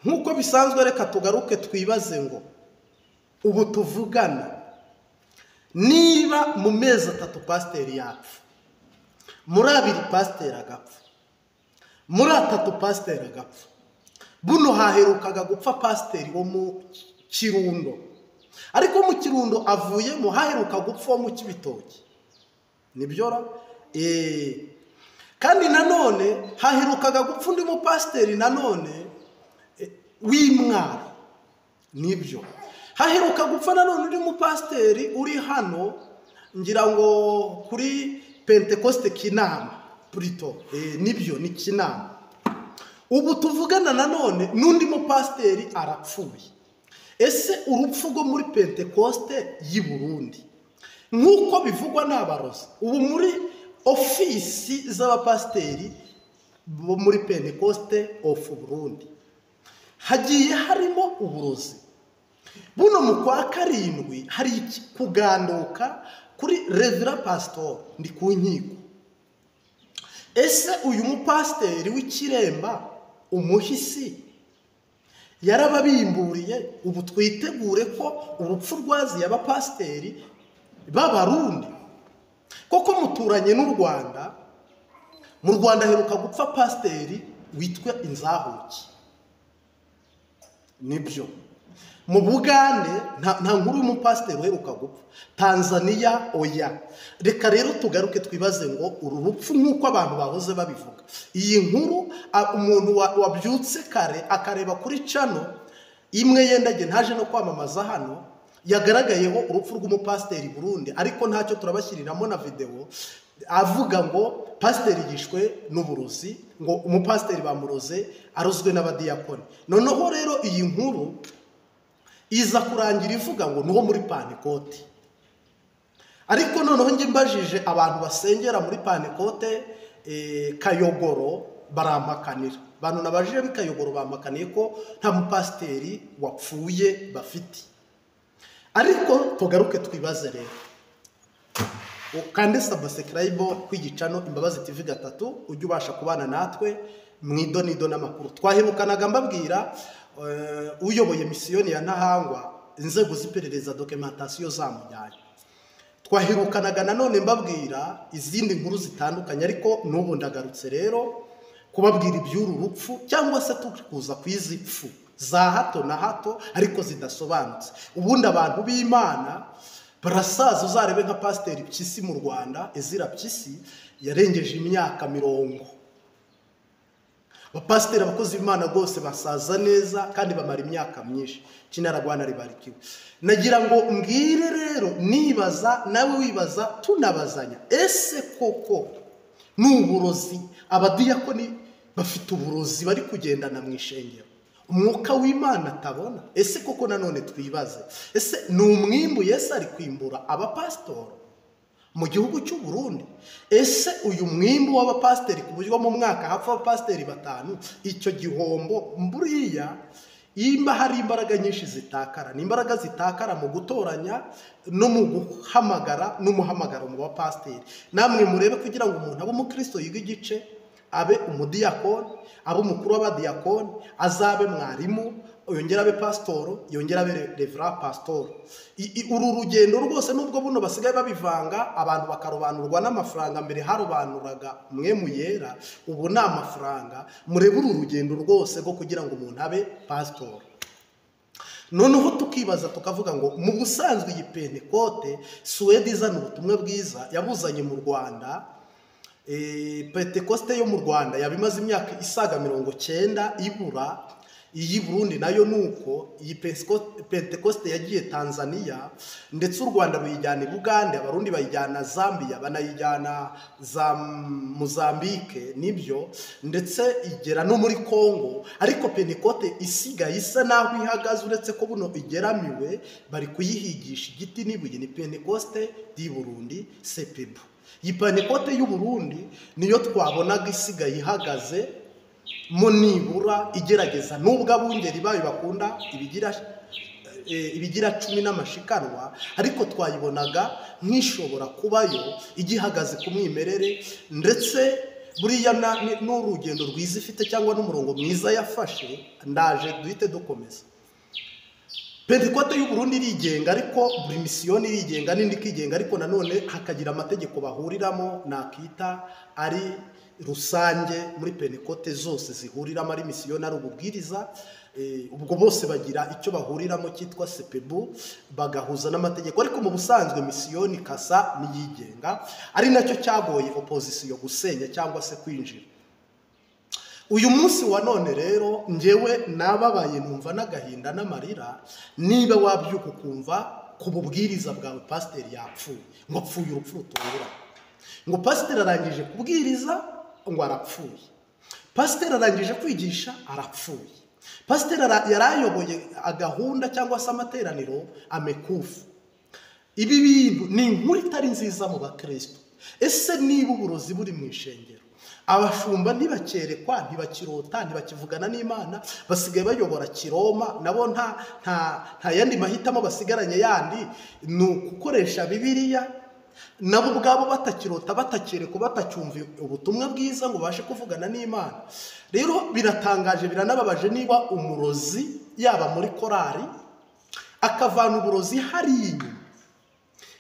nkuko bisanzwe reka tugaruke twibaze ngo ubu tuvugana niba mu mezi 3 pasiteri yapfa, muri 2 pasiteri agapfa, muri 3 pasiteri agapfa, buno haherukaga gupfa pasiteri wo mu Kirundo, ariko mu Kirundo avuyemo haheruka gupfa wo mu Kibitoki, nibyora kandi nanone haherukaga gupfa undi mu pasiteri nanone w'Imwaro, nibyo haheruka gupfa nanone undi mu pasiteri uri hano ngira ngo kuri Pentecoste Kinama Prito, nibyo ni Kinama. Ubu tuvugana nanone n'undi mu pasiteri arapfuye. Ese urupfu rwo muri Pentecoste y'i Burundi nkuko bivugwa n'abarozi, ubu muri ofisi z'abapasiteri bo muri Pentecoste of Burundi hagiye harimo uburozi. Buno mu kwa 7 hari kuganduka kuri Reverend Pastor ndi ku nkiko. Ese uyu mupasiteri w'Ikiremba umuhisi yarababimburiye, ubu twitegure ko urupfu rwaziye abapasiteri b'Abarundi. Koko muturanye n'u Rwanda, mu Rwanda heruka gupfa pasiteri witwa Inzahuki, nibyo. Mu Bugande nta nkuru y'umupasiteri uheruka gupfa. Tanzania oya. Reka rero tugaruke twibaze ngo uru rupfu nk'uko abantu bahoze babivuga, iyi nkuru umuntu wabyutse kare akareba kuri channel imwe yendage ntaje no kwamamaza hano yagaragayeho urupfu rw'umupasiteri Burundi, ariko ntacyo turabashyiriramo na video avuga ngo pasiteri yishwe n'uburozi, ngo umupasiteri bamuroze arozwe n'abadiyakoni. Noneho rero iyi nkuru iza kurangira ivuga ngo nuwo muri Pentecote, ariko noneho nge mbajije abantu basengera muri Pentecote Kayogoro barampakanira. Bantu nabajije bikayogoro bampakaniye ko nta mupasiteri wapfuye bafite. Ariko tugaruke twibaze rero, kandi subscribe kwigicano Imbabazi TV 3 ujye ubasha kubana natwe mwidonido n'amakuru. Twahirukanaga mbabwira uyoboye misiyoni ya Ntahangwa, inzego z'iperereza documentation zamujyanye. Twahirukanaga nanone mbabwira izindi nkuru zitandukanye, ariko n'ubu ndagarutse rero kubabwira iby'uru rupfu cyangwa se tukuza kwizipfu za hato na hato ariko zidasobanutse. Ubundi abantu b'Imana barasaza, uzarebe nka pasiteri Mpyisi mu Rwanda, Ezira Mpyisi yarengeje imyaka 40. Abapasiteri abakozi b'Imana rwose basaza neza kandi bamara imyaka myinshi. Kinaragwana ribarikiwe. Nagira ngo mbwire rero, nibaza nawe wibaza, tunabazanya, ese koko n'uburozi abadiyakoni bafite uburozi bari kugendana mu ishengero umwuka w'Imana atabona? Ese koko nanone twibaze, ese ni umwimbu Yesu ari kwimbura abapasitoro mu gihugu cy'u Burundi? Ese uyu mwimbu w'abapasiteri ku buryo mu mwaka hapfa abapasiteri 5, icyo gihombo mburiya imba hari imbaraga nyinshi zitakara, n'imbaraga zitakara mu gutoranya no mu guhamagara n'umuhamagaro mu bapasiteri. Namwe murebe kugira ngo umuntu abe umukristo yiga igice, abe umudiyakoni, abe umukuru w'abadiyakoni, azabe mwarimu, yongera abe pasitoro, yongera abe Reverend Pastor. Uru rugendo rwose nubwo buno basigaye babivanga, abantu bakarobanurwa n'amafaranga. Mbere harobanuraga mwe muyera, ubu ni amafaranga. Murebe uru rugendo rwose rwo kugira ngo umuntu abe pasitoro. Noneho tukibaza tukavuga ngo mu busanzwe iyi Pentecote Suwede izana ubutumwa bwiza yabuzanye mu Rwanda. Pentecoste yo mu Rwanda yabimaze imyaka isaga 90 ibura. Iyi Burundi nayo nuko iyi Pentecoste yagiye Tanzania, ndetse u Rwanda ruyijyana Bugande, Abarundi bayijyana Zambia, banayijyana za Mozambique, nibyo, ndetse igera no muri Congo. Ariko Pentecote isigaye isa naho ihagaze, uretse ko buno igeramiwe bari kuyihigisha igiti n'ibuye. Ni Pentecoste di Burundi CPB. Iyi Pentecote y'u Burundi niyo twabonaga isigaye ihagaze mo nibura igerageza, nubwo abungeri bayo bakunda ibigira 10 n'amashikanwa, ariko twayibonaga nk'ishobora kubayo igihagaze ku mwimerere, ndetse buriya n'urugendo rwiza ifite cyangwa n'umurongo mwiza yafashe, ndaje duhite dukomeza. Pentekote y'u Burundi irigenga, ariko buri misiyoni irigenga n'indi ikigenga, ariko nanone hakagira amategeko bahuriramo nakita ari rusange muri Pentekote zose zihuriramo ari misiyoni ari ububwiriza. Ubwo bose bagira icyo bahuriramo cyitwa sepebu, bagahuza n'amategeko, ariko mu busanzwe misiyoni kasa niyigenga, ari nacyo cyagoye opozisiyo gusenya cyangwa se kwinjira. Uyu munsi wa none rero njyewe nababaye numva n'agahinda n'amarira, niba wabyuka ukumva ku bubwiriza bwawe pasiteri yapfuye, ngo apfuye urupfu rutungura, ngo pasiteri arangije kubwiriza ngo arapfuye, pasiteri arangije kwigisha arapfuye, pasiteri yarayoboye agahunda cyangwa se amateraniro amekufu. Ibi bintu ni inkuru itari nziza mu bakristo. Ese niba uburozi buri mu ishengero, abashumba ntibakerekwa, ntibakirota, ntibakivugana n'Imana, basigaye bayobora Kiroma, nabo nta yandi mahitamo basigaranye yandi ni ukukoresha Bibiliya, nabo ubwabo batakirota, batakerekwa, batacyumva ubutumwa bwiza ngo bashe kuvugana n'Imana. Rero biratangaje, biranababaje niba umurozi yaba muri korari akavana uburozi hariya inyuma,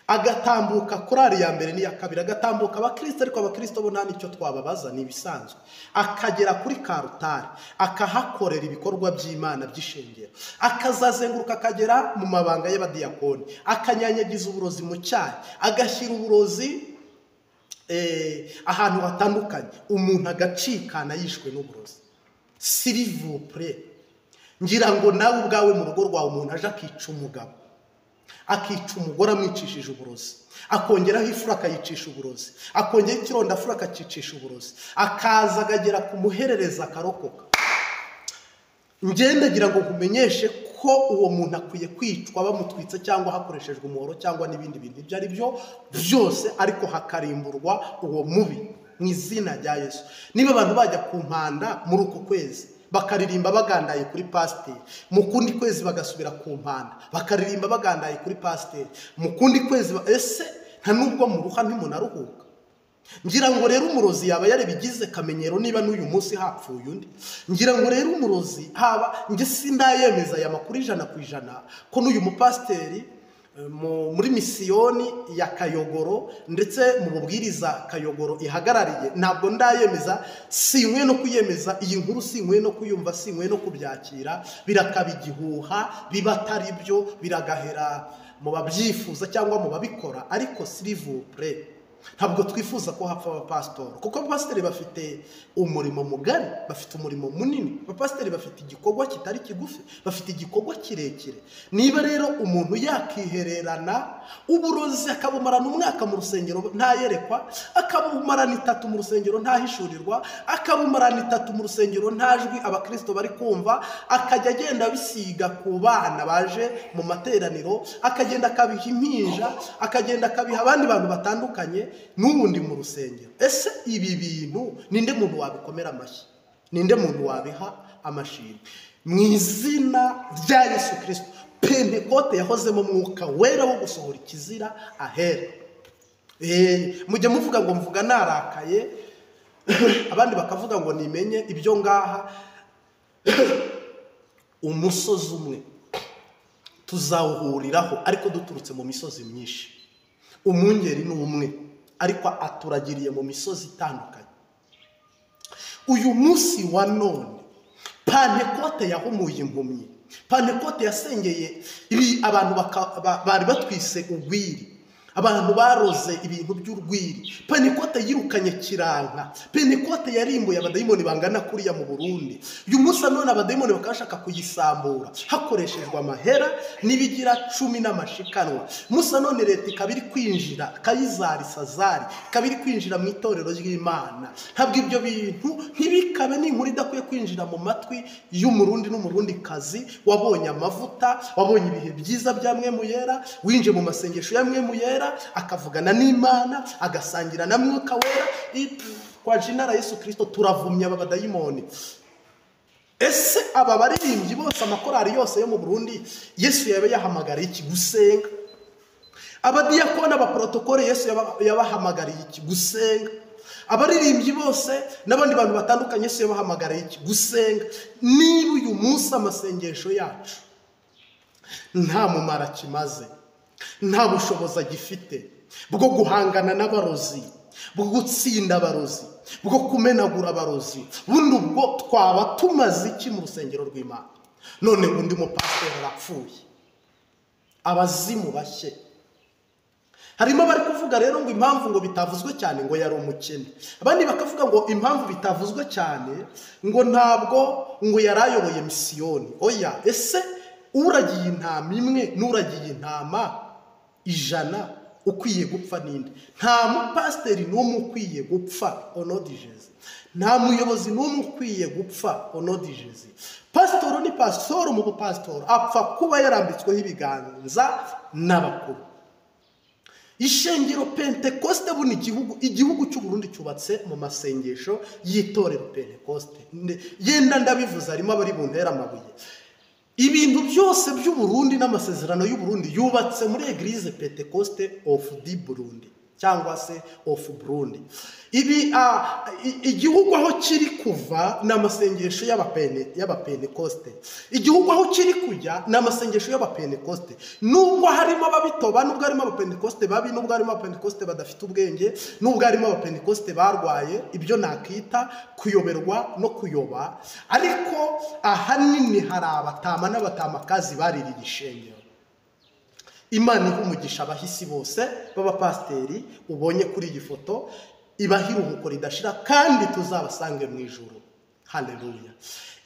agatambuka korari ya mbere n'iya kabiri, agatambuka abakristo, ariko abakristo bo nta nicyo twababaza, ni ibisanzwe, akagera kuri Karutari akahakorera ibikorwa by'Imana by'ishengero, akazazenguruka akagera mu mabanga y'abadiyakoni, akanyanyagiza uburozi mu cyayi, agashyira uburozi ahantu hatandukanye, umuntu agacikana yishwe n'uburozi. S'il-vous-plaît, ngira ngo nawe ubwawe mu rugo rwawe umuntu aje akica umugabo, akica umugore amwicishije uburozi, akongeraho ifura akayicisha uburozi, akongeraho ikirondafura akakicisha uburozi, akaza akagera kumuherereza akarokoka. Ngendagira ngo nkumenyeshe ko uwo muntu akwiye kwicwa bamutwitse cyangwa hakoreshejwe umuhoro cyangwa n'ibindi bintu ibyo ari byo byose, ariko hakarimburwa uwo mubi mu izina rya Yesu. Niba abantu bajya ku mpanda muri uku kwezi bakaririmba bagandaye kuri pasiteri, mu kundi kwezi bagasubira ku mpanda bakaririmba bagandaye kuri pasiteri, mu kundi kwezi ese nta nubwo mu ruha ntimunaruhuka? Ngira ngo rero umurozi yaba yarabigize kamenyero niba n'uyu munsi hapfuye undi. Ngira ngo rero umurozi haba nge sindayemeza aya makuru 100% ko n'uyu mupasiteri muri misiyoni ya Kayogoro ndetse mu bubwiriza Kayogoro ihagarariye, ntabwo ndayemeza, sinkwe no kuyemeza iyi nkuru, sinkwe no kuyumva, sinkwe no kubyakira, birakaba igihuha, biba atari byo, biragahera mu babyifuza cyangwa mu babikora. Ariko s'il-vous-plaît, ntabwo twifuza ko hapfa abapasitori, kuko abapasiteri bafite umurimo mugari, bafite umurimo munini. Abapasiteri bafite igikorwa kitari kigufi, bafite igikorwa kirekire. Niba rero umuntu yakihererana uburozi akabumarana umwaka mu rusengero ntayerekwa, akabumarana 3 mu rusengero ntahishurirwa, akabumarana 3 mu rusengero ntajwi abakristo bari kumva, akajya agenda bisiga ku bana baje mu materaniro, akagenda akabiha impinja, akagenda akabiha abandi bantu batandukanye, n'ubundi mu rusengero. Ese ibi bintu ninde muntu wabikomera amashyi? Ninde muntu wabiha amashimwe? Mu izina rya Yesu Kristo, Pentekote yahozemo mwuka wera wo gusohora ikizira ahera. Mujye muvuga ngo mvuga narakaye, abandi bakavuga ngo nimenye ibyo ngaha. Umusozi umwe tuzawuhuriraho, ariko duturutse mu misozi myinshi. Umwungeri ni umwe, ariko aturagiriye mu misozi itandukanye. Uyu munsi wa none Pentekote yahumuye impumyi, Pentekote yasengeye ibi abantu bari batwise ugwiri, abantu baroze ibintu by'urwiri. Pentekote yirukanye kiranka, Pentekote yarimbuye abadayimoni bangana kuriya mu Burundi. Uyu munsi none abadayimoni bakashaka kuyisambura hakoreshejwe amahera n'ibigira 10 n'amashikanwa. Musa none leta ikabiri kwinjira, Kayizari Sazari kabiri kwinjira mu itorero ry'Imana. Ntabwo ibyo bintu ntibikabe n'inkuru idakwiye kwinjira mu matwi y'umurundi n'umurundi kazi wabonye amavuta, wabonye ibihe byiza bya mwe muyera, winje mu masengesho ya mwe muyera, akavugana n'Imana, agasangira na mwuka wera. Kwa jina la Yesu Kristo turavumya abadayimoni. Ese aba baririmbyi bose, amakorari yose yo mu Burundi, Yesu yabe yahamagariye iki? Gusenga. Abadiyakoni, abaprotokole, Yesu yabahamagariye iki? Gusenga. abaririmbyi bose n'abandi bantu batandukanye se bahamagara iki gusenga. Niba uyu munsi amasengesho yacu nta mumara kimaze, nta bushobozi agifite bwo guhangana n'abarozi, bwo gutsinda abarozi, bwo kumenagura abarozi, bundi ubwo twaba tumaze iki mu rusengero rw'Imana? None undi mupasiteri arapfuye, abazimu bashye. Harimo bari kuvuga rero ngo impamvu ngo bitavuzwe cyane ngo yari umukene, abandi bakavuga ngo impamvu bitavuzwe cyane ngo ntabwo ngo yarayoboye misiyoni. Oya, ese uragiye intama imwe n'uragiye intama 100 ukwiye gupfa ninde? Nta mupasiteri n'umwe ukwiye gupfa onodijezi, nta muyobozi n'umwe ukwiye gupfa onodijezi. Pasitoro ni pasitoro, mu bupasitoro apfa kuba yarambitsweho ibiganza n'abakuru. Ishengero Pentekoste buni igihugu cy'u Burundi cyubatse mu masengesho y'itorero Pentekoste. Yenda ndabivuze harimo abari buntera amabuye. Ibintu byose by'u Burundi n'amasezerano y'u Burundi yubatse muri Eglise Pentecoste of the Burundi cyangwa se of Burundi. Ibi igihugu aho kiri kuva n'amasengesho y'abapentekoste, igihugu aho kiri kujya n'amasengesho y'abapentekoste. Nubwo harimo ababitoba, nubwo harimo abapentekoste babi, nubwo harimo abapentekoste badafite ubwenge, nubwo harimo abapentekoste barwaye, ibyo nakita kuyoberwa no kuyoba, ariko ahanini hari abatama n'abatamakazi baririye ishengero. Imana ihumugisha abahisi bose b'abapasiteri ubonye kuri iyi foto, ibahiruhuko ridashira kandi tuzabasange mu ijuru. Haleluya.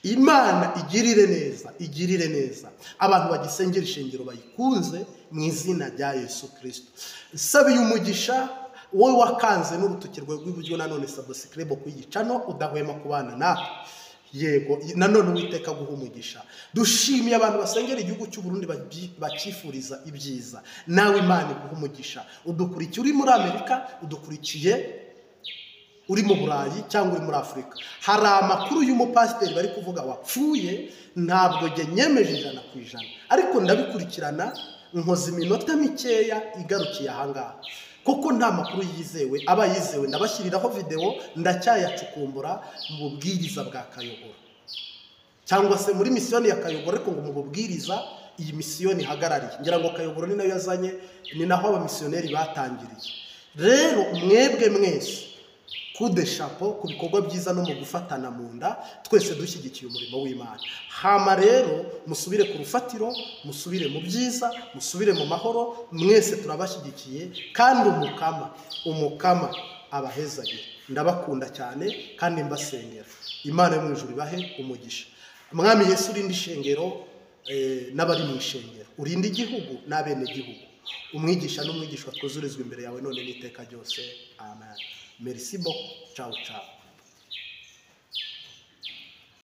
Imana igirire neza abantu bagisengera ishengero bayikunze mu izina rya Yesu Kristo. Sabiye umugisha wowe wakanze n'urutoki rwe rw'iburyo, nanone subscribe kuyicano udahwema kubana natwe. Yego, nanone Uwiteka guha umugisha. Dushimiye abantu basengera igihugu cy'u Burundi bakifuriza ibyiza. Nawe Imana iguha umugisha. Udukurikiye uri muri Amerika, udukurikiye uri mu Burayi cyangwa uri muri Afurika. Hari amakuru y'umupasiteri bari kuvuga wapfuye, ntabwo nge nyemeje 100%, ariko ndabikurikirana nkoze iminota mikeya igarukiye ahangaha, kuko nta makuru yizewe. Aba yizewe ndabashyiriraho video ndacyayacukumbura mu bubwiriza bwa Kayogoro cyangwa se muri misiyoni ya Kayogoro, ariko ngo mu bubwiriza iyi misiyoni hagarariye. Ngira ngo Kayogoro ni nayo yazanye, ni naho abamisiyoneri batangiriye. Rero mwebwe mwese kude chapeau ku bikorwa byiza no mu gufatana mu nda, twese dushyigikiye umurimo w'Imana. Hama rero musubire ku rufatiro, musubire mu byiza, musubire mu mahoro, mwese turabashyigikiye kandi umukama abahezagire. Ndabakunda cyane kandi mbasengera. Imana yo mu ijuru ibahe umugisha. Mwami Yesu urinde ishengero n'abari mu ishengero, urinde igihugu n'abene gihugu. Umwigisha n'umwigishwa twuzurizwa imbere yawe none n'iteka ryose. Amen. Merci beaucoup. Ciao, ciao.